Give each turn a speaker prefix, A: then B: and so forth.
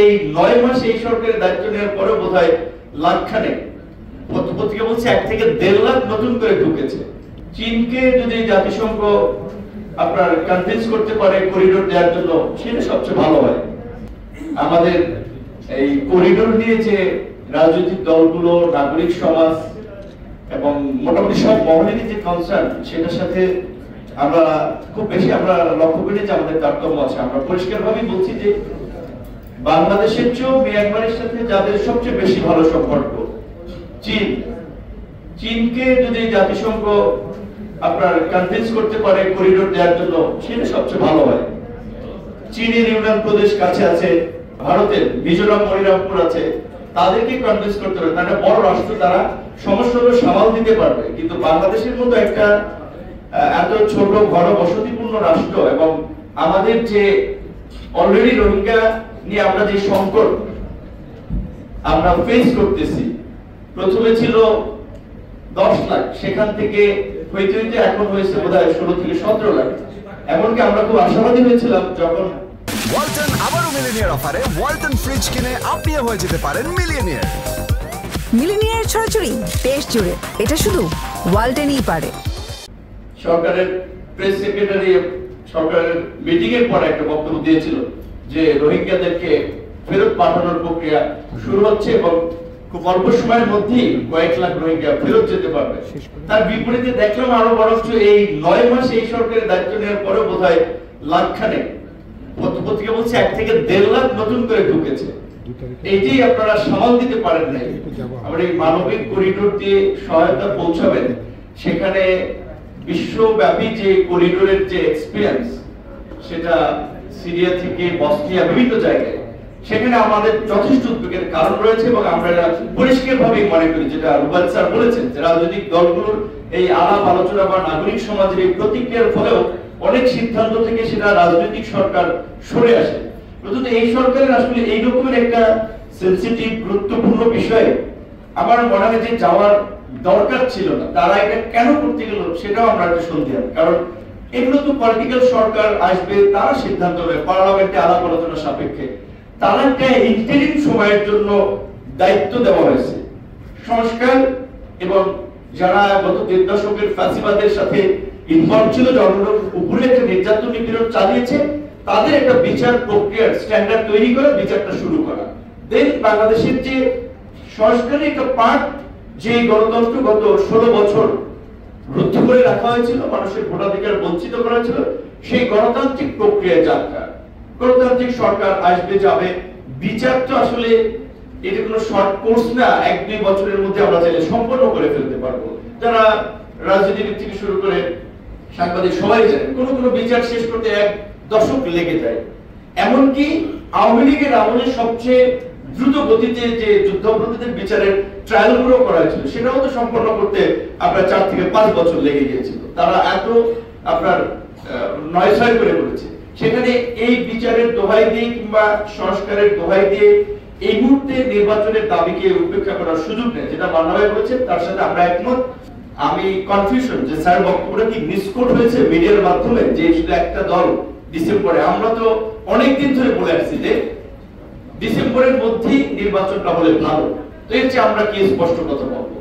A: এই 9 মাস এই সরকারের দায়িত্ব নেওয়ার পরে বোধহয় লাখখানেক পত্রিকা বলছে 1 থেকে 1.5 লাখ নতুন করে ঢুকেছে। চীনকে যদি জাতিসংঘ আপনার কনভিন্স করতে পারে করিডোর দেওয়ার জন্য, সেটা সবচেয়ে ভালো হয়। আমাদের এই করিডোর নিয়ে যে রাজনৈতিক দলগুলো, নাগরিক সমাজ এবং মোটামুটি সব মহলেরই যে কনসার্ন, সেটার সাথে আমরা খুব বেশি লক্ষ্য করি যে আমাদের তারতম্য আছে। আমরা পরিষ্কারভাবেই বলছি যে বাংলাদেশের চেয়েও মিয়ানমারের সাথে যাদের সবচেয়ে বেশি ভালো সম্পর্ক চীনকে যদি জাতিসংঘ আপনার কনভিন্স করতে পারে করিডোর দেওয়ার জন্য, সেটা সবচেয়ে ভালো হয়। চীনের ইউনান প্রদেশ কাছে আছে, ভারতের মিজোরাম, মণিরামপুর আছে, তাদেরকে কনভিন্স করতে হবে। তারা বড় রাষ্ট্র, তারা সমস্যাগুলো সামাল দিতে পারবে। কিন্তু বাংলাদেশের মতো একটা এত ছোট ঘন বসতিপূর্ণ রাষ্ট্র এবং আমাদের যে অলরেডি রোহিঙ্গা নিয়ে আমরা যে সংকট আমরা ফেস করতেছি, প্রথমে ছিল 10 লাখ, সেখান থেকে হইতে হইতে এখন হয়েছে বোধহয় 16 থেকে 17 লাখ। এমনকি আমরা খুব আশাবাদী হয়েছিলাম যখন
B: ওয়ালটন আবারও মিলিনিয়ার অফারে ওয়ালটন ফ্রিজ কিনে আপনিও হয়ে যেতে পারেন মিলিয়নিয়ার।
C: মিলিনিয়ার ছড়াছড়ি দেশ জুড়ে, এটা শুধু ওয়ালটনই পারে।
A: সরকারের প্রেস সেক্রেটারি সরকারের মিটিং এর পরে একটা বক্তব্য দিয়েছিল যে রোহিঙ্গাদেরকে ফেরত পাঠানোর প্রক্রিয়া শুরু হচ্ছে এবং খুব অল্প সময়ের মধ্যেই কয়েক লাখ রোহিঙ্গা ফেরত যেতে পারবে। তার বিপরীতে দেখলাম আরো বরঞ্চ এই 9 মাস এই সরকারের দায়িত্ব নেওয়ার পরে বোধহয় লাখখানেক পত্রিকা বলছে 1 থেকে 1.5 লাখ নতুন করে ঢুকেছে। এইটাই আপনারা সামাল দিতে পারেন নাই। আমরা এই মানবিক করিডোর দিয়ে সহায়তা পৌঁছাবেন, সেখানে বিশ্বব্যাপী যে করিডোরের যে এক্সপিরিয়েন্স, সেটা সিরিয়া থেকে বসনিয়া বিভিন্ন জায়গায়, সেখানে আমাদের যথেষ্ট উদ্বেগের কারণ রয়েছে এবং আমরা পরিষ্কারভাবে মনে করি, যেটা রুবাল স্যার বলেছেন, যে রাজনৈতিক দলগুলোর এই আলাপ আলোচনা বা নাগরিক সমাজের এই প্রতিক্রিয়ার ফলেও অনেক সিদ্ধান্ত থেকে সেটা রাজনৈতিক সরকার সরে আসে। কিন্তু এই সরকারের আসলে এই রকমের একটা সেনসিটিভ গুরুত্বপূর্ণ বিষয়ে আমার মনে হয় যে যাওয়ার দরকার ছিল না। তারা এটা কেন করতে গেল সেটাও আমরা একটা সন্দেহ, কারণ এগুলো তো পলিটিক্যাল সরকার আসবে, তারা সিদ্ধান্ত নেবে পার্লামেন্টে আলাপ আলোচনা সাপেক্ষে। তারা একটা ইন্টারিম সময়ের জন্য দায়িত্ব দেওয়া হয়েছে। সংস্কার এবং যারা গত 1.5 দশকের ফ্যাসিবাদের সাথে ইনভলভ ছিল, জনগণের উপরে একটা নির্যাতন নিপীড়ন চালিয়েছে, তাদের একটা বিচার প্রক্রিয়ার স্ট্যান্ডার্ড তৈরি করে বিচারটা শুরু করা। দেন বাংলাদেশের যে সংস্কারের একটা পার্ট, যে গণতন্ত্র গত 16 বছর রুদ্ধ করে রাখা হয়েছিল, মানুষের ভোটাধিকার বঞ্চিত করা হয়েছিল, সেই গণতান্ত্রিক প্রক্রিয়া যাত্রা। গণতান্ত্রিক সরকার আসবে যাবে, বিচার তো আসলে এটা কোনো শর্ট কোর্স না, 1-2 বছরের মধ্যে আমরা চাইলে সম্পন্ন করে ফেলতে পারবো। যারা রাজনীতিবিদ থেকে শুরু করে সাংবাদিক সবাই জানেন, কোনো বিচার শেষ করতে 1 দশক লেগে যায়। এমনকি আওয়ামী লীগের আমলে সবচেয়ে দ্রুত গতিতে যে যুদ্ধাপরাধীদের বিচারের ট্রায়ালগুলো করা হয়েছিল, সেটাও তো সম্পন্ন করতে আপনার 4 থেকে 5 বছর লেগে গিয়েছিল। তারা এত আপনার নয়ছয় করে করেছে। সেখানে এই বিচারের দোহাই দিয়ে কিংবা সংস্কারের দোহাই দিয়ে এই মুহূর্তে নির্বাচনের দাবিকে উপেক্ষা করার সুযোগ নেই, যেটা মান্নাভাই বলেছেন তার সাথে আমরা একমত। আমি কনফিউশন যে স্যার বক্তব্যটা কি মিসকোট হয়েছে মিডিয়ার মাধ্যমে, যে শুধু একটা দল ডিসেম্বরে, আমরা তো অনেকদিন ধরে বলে আসছি যে ডিসেম্বরের মধ্যেই নির্বাচনটা হলে ভালো। তো এর চেয়ে আমরা কি স্পষ্ট কথা বলবো?